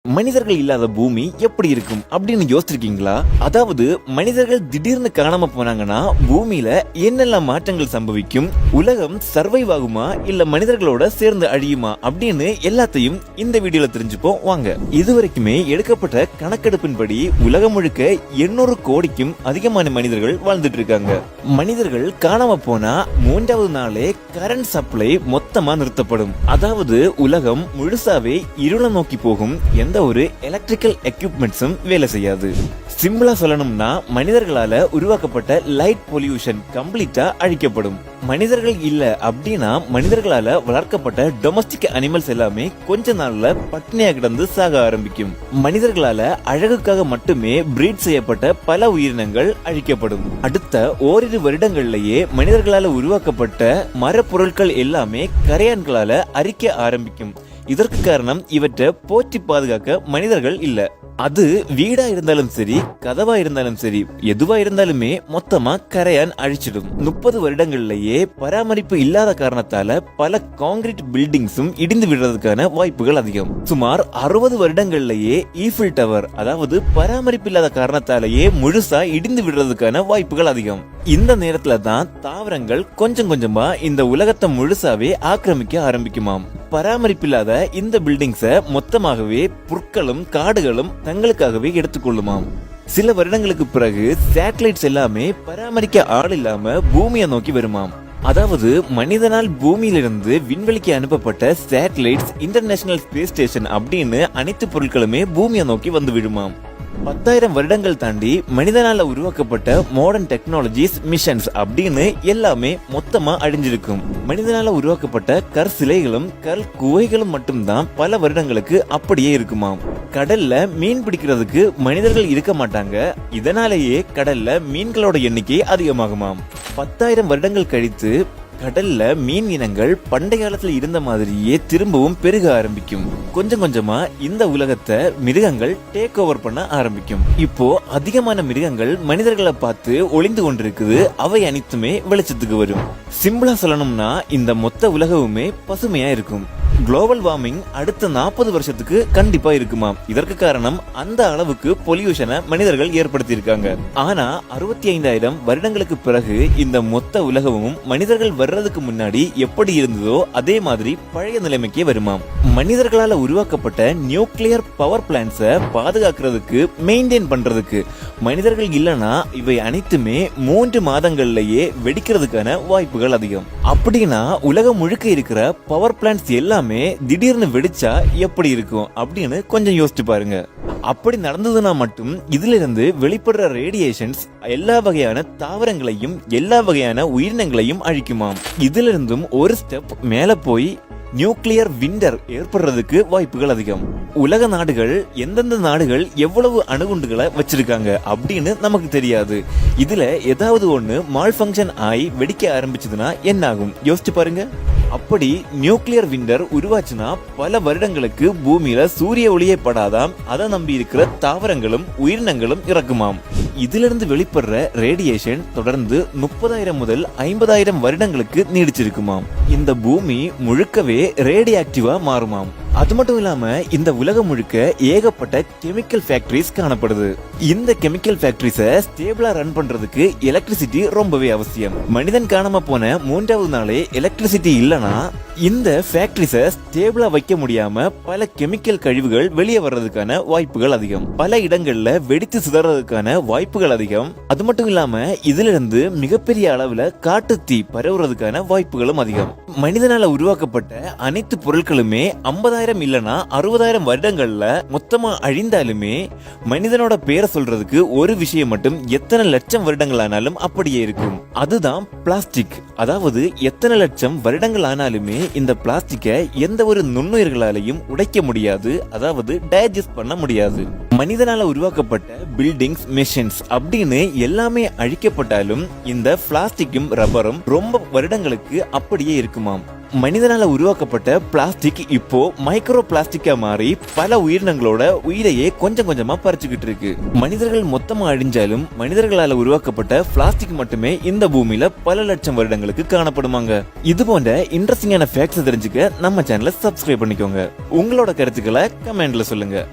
மனிதர்கள் இல்லாத பூமி எப்படி இருக்கும் அப்படின்னு யோசிச்சிருக்கீங்களா? அதாவது மனிதர்கள் திடீர்னு காணாம போனாங்கன்னா பூமியில என்னெல்லாம் மாற்றங்கள் சம்பவிக்கும், உலகம் சர்வைவ் ஆகுமா இல்ல மனிதர்களோட சேர்ந்து அழியுமா அப்படின்னு எல்லாத்தையும் இந்த வீடியோல தெரிஞ்சுப்போம் வாங்க. இதுவரைக்குமே எடுக்கப்பட்ட கணக்கெடுப்பின்படி உலகம் முழுக்க 800 கோடிக்கும் அதிகமான மனிதர்கள் வாழ்ந்துட்டு இருக்காங்க. மனிதர்கள் காணாம போனா 3வது நாளே கரண்ட் சப்ளை மொத்தமா நிறுத்தப்படும். அதாவது உலகம் முழுசாவே இருள நோக்கி போகும். எந்த ஒரு எலக்ட்ரிக்கல் எக்யூப்மெண்ட்ஸும் வேலை செய்யாது. சிம்பிளா சொல்லணும்னா மனிதர்களால உருவாக்கப்பட்ட லைட் பொல்யூஷன் கம்ப்ளீட்டா அழிக்கப்படும். மனிதர்கள் இல்ல அப்படின்னா மனிதர்களால வளர்க்கப்பட்ட டொமஸ்டிக் அனிமல்ஸ் எல்லாமே கொஞ்ச நாள்ல பட்டினியா கிடந்து சாக ஆரம்பிக்கும். மனிதர்களால அழகுக்காக மட்டுமே பிரீட் செய்யப்பட்ட பல உயிரினங்கள் அழிக்கப்படும். அடுத்த ஓரிரு வருடங்கள்லயே மனிதர்களால உருவாக்கப்பட்ட மரப்பொருட்கள் எல்லாமே கரையான்களால அரிக்க ஆரம்பிக்கும். இதற்கு காரணம் இவற்றை போற்றி பாதுகாக்க மனிதர்கள் இல்ல. அது வீடா இருந்தாலும் சரி, கதவா இருந்தாலும் சரி, எதுவா இருந்தாலுமே மொத்தமா கரையான் அழிச்சிடும். 30 வருடங்கள்லயே பராமரிப்பு இல்லாத காரணத்தால பல கான்கிரீட் பில்டிங்ஸும் இடிந்து விடுறதுக்கான வாய்ப்புகள் அதிகம். சுமார் 60 வருடங்கள்லயே ஈஃபில் டவர், அதாவது பராமரிப்பு இல்லாத காரணத்தாலேயே முழுசா இடிந்து விடுறதுக்கான வாய்ப்புகள் அதிகம். இந்த நேரத்துல தான் தாவரங்கள் கொஞ்சம் கொஞ்சமா இந்த உலகத்தை முழுசாவே ஆக்கிரமிக்க ஆரம்பிக்குமாம். பராமரிப்பில்லாத இந்த பில்டிங்ஸ மொத்தமாகவே புற்களும் காடுகளும் தங்களுக்காகவே எடுத்துக்கொள்ளுமாம். சில வருடங்களுக்கு பிறகு சேட்டலைட்ஸ் எல்லாமே பராமரிக்க ஆள் இல்லாம பூமியை நோக்கி வருமாம். அதாவது மனிதனால் பூமியிலிருந்து விண்வெளிக்கு அனுப்பப்பட்ட சேட்டலைட்ஸ், இன்டர்நேஷனல் ஸ்பேஸ் ஸ்டேஷன் அப்படின்னு அனைத்து பொருட்களுமே பூமியை நோக்கி வந்து விடுமாம். 10,000 வருடங்கள் தாண்டி மனிதனால உருவாக்கப்பட்ட மாடர்ன் டெக்னாலஜிஸ், மிஷன்ஸ் அப்படின்னு எல்லாமே மொத்தமா அழிஞ்சிருக்கும். மனிதனால உருவாக்கப்பட்ட கல் சிலைகளும் கல் குகைகளும் மட்டும்தான் பல வருடங்களுக்கு அப்படியே இருக்குமாம். கடல்ல மீன் பிடிக்கிறதுக்கு மனிதர்கள் இருக்க மாட்டாங்க. இதனாலேயே கடல்ல மீன்களோட எண்ணிக்கை அதிகமாகுமாம். 10,000 வருடங்கள் கழித்து கடல்ல மீன் இனங்கள் பண்டைய காலத்துல இருந்த மாதிரியே திரும்பவும் பெருக ஆரம்பிக்கும். கொஞ்சம் கொஞ்சமா இந்த உலகத்தை மிருகங்கள் டேக் ஓவர் பண்ண ஆரம்பிக்கும். இப்போ அதிகமான மிருகங்கள் மனிதர்களை பார்த்து ஒளிந்து கொண்டிருக்குது. அவை அனைத்துமே வெளிச்சத்துக்கு வரும். சிம்பிளா சொல்லணும்னா இந்த மொத்த உலகமுமே பசுமையா இருக்கும். குளோபல் வார்மிங் அடுத்த 40 வருஷத்துக்கு கண்டிப்பா இருக்குமா. இதற்கு காரணம் அந்த அளவுக்கு பொல்யூஷனை மனிதர்கள் ஏற்படுத்தி இருக்காங்க. ஆனா 65,000 வருடங்களுக்கு பிறகு இந்த மொத்த உலகமும் மனிதர்கள் வர்றதுக்கு முன்னாடி எப்படி இருந்ததோ அதே மாதிரி பழைய நிலைமைக்கே வருமாம். மனிதர்களால உருவாக்கப்பட்ட நியூக்ளியர் பவர் பிளான்ட்ஸை பாதுகாக்கிறதுக்கு, மெயின்டைன் பண்றதுக்கு மனிதர்கள் இல்லனா இவை அனைத்துமே 3 மாதங்கள்லயே வெடிக்கிறதுக்கான வாய்ப்புகள் அதிகம். அப்படின்னா உலகம் முழுக்க இருக்கிற பவர் பிளான்ட்ஸ் எல்லாமே திடீர்னு வெடிச்சா எப்படி இருக்கும் அப்படின்னு கொஞ்சம் யோசிச்சு பாருங்க. அப்படி நடந்ததுன்னா மட்டும் இதுல இருந்து வெளிப்படுற ரேடியேஷன்ஸ் எல்லா வகையான தாவரங்களையும் எல்லா வகையான உயிரினங்களையும் அழிக்குமாம். இதுல இருந்தும் ஒரு ஸ்டெப் மேல போய் நியூக்ளியர் விண்டர் ஏற்படுறதுக்கு வாய்ப்புகள் அதிகம். உலக நாடுகள் எந்தெந்த நாடுகள் எவ்வளவு அணுகுண்டுகளை வச்சிருக்காங்க அப்படின்னு நமக்கு தெரியாது. இதுல ஏதாவது ஒண்ணு மால் ஃபங்க்ஷன் ஆகி வெடிக்க ஆரம்பிச்சதுன்னா என்ன ஆகும் யோசிச்சு பாருங்க. அப்படி நியூக்ளியர் விண்டர் உருவாச்சுன்னா பல வருடங்களுக்கு பூமியில சூரிய ஒளியே படாதாம். அதை நம்பி இருக்கிற தாவரங்களும் உயிரினங்களும் இறக்குமாம். இதுல இருந்து வெளிப்படுற ரேடியேஷன் தொடர்ந்து 30,000 முதல் 50,000 வருடங்களுக்கு நீடிச்சிருக்குமாம். இந்த பூமி முழுக்கவே ரேடியோ ஆக்டிவா மாறுமாம். அது மட்டும் இல்லாம இந்த உலகம் முழுக்க ஏகப்பட்ட கெமிக்கல் ஃபேக்டரிஸ் காணப்படுது. இந்த கெமிக்கல் ஃபேக்டரிஸ ஸ்டேபிளா ரன் பண்றதுக்கு எலக்ட்ரிசிட்டி ரொம்பவே அவசியம். மனிதன் காணாம போன 3வது நாளே எலக்ட்ரிசிட்டி இல்லனா இந்த ஃபேக்டரிஸ ஸ்டேபிளா வைக்க முடியாம பல கெமிக்கல் கழிவுகள் வெளியே வர்றதுக்கான வாய்ப்புகள் அதிகம். பல இடங்கள்ல வெடித்து சிதறதுக்கான வாய்ப்புகள் அதிகம். அது மட்டும் இல்லாம இதுல இருந்து மிகப்பெரிய அளவுல காட்டுத்தீ பரவுறதுக்கான வாய்ப்புகளும் அதிகம். மனிதனால உருவாக்கப்பட்ட அனைத்து பொருட்களுமே 50,000 இல்லனா 60,000 வருடங்கள்ல மொத்தமா அழிந்தாலுமே மனிதனோட பேரை சொல்றதுக்கு ஒரு விஷயம் மட்டும் எத்தனை லட்சம் வருடங்கள் ஆனாலும் அப்படியே இருக்கும். அதுதான் பிளாஸ்டிக். அதாவது எத்தனை லட்சம் வருடங்கள் ஆனாலுமே இந்த பிளாஸ்டிக்கை எந்த ஒரு நுண்ணுயிர்களாலையும் உடைக்க முடியாது. அதாவது டைஜஸ்ட் பண்ண முடியாது. மனிதனால உருவாக்கப்பட்ட பில்டிங்ஸ், மெஷின்ஸ் அப்படின்னு எல்லாமே அழிக்கப்பட்டாலும் இந்த பிளாஸ்டிக்கும் ரப்பரும் ரொம்ப வருடங்களுக்கு அப்படியே இருக்குமாம். மனிதனால உருவாக்கப்பட்ட பிளாஸ்டிக் இப்போ மைக்ரோ பிளாஸ்டிக்கா மாறி பல உயிரினங்களோட உயிரையே கொஞ்சம் கொஞ்சமா பறிச்சுக்கிட்டு இருக்கு. மனிதர்கள் மொத்தமா அழிஞ்சாலும் மனிதர்களால உருவாக்கப்பட்ட பிளாஸ்டிக் மட்டுமே இந்த பூமியில பல லட்சம் வருடங்களுக்கு காணப்படுமாங்க. இது போன்ற இன்ட்ரெஸ்டிங்கான ஃபேக்ட்ஸ் தெரிஞ்சுக்க நம்ம சேனலை சப்ஸ்கிரைப் பண்ணிக்கோங்க. உங்களோட கருத்துக்களை கமெண்ட்ல சொல்லுங்க.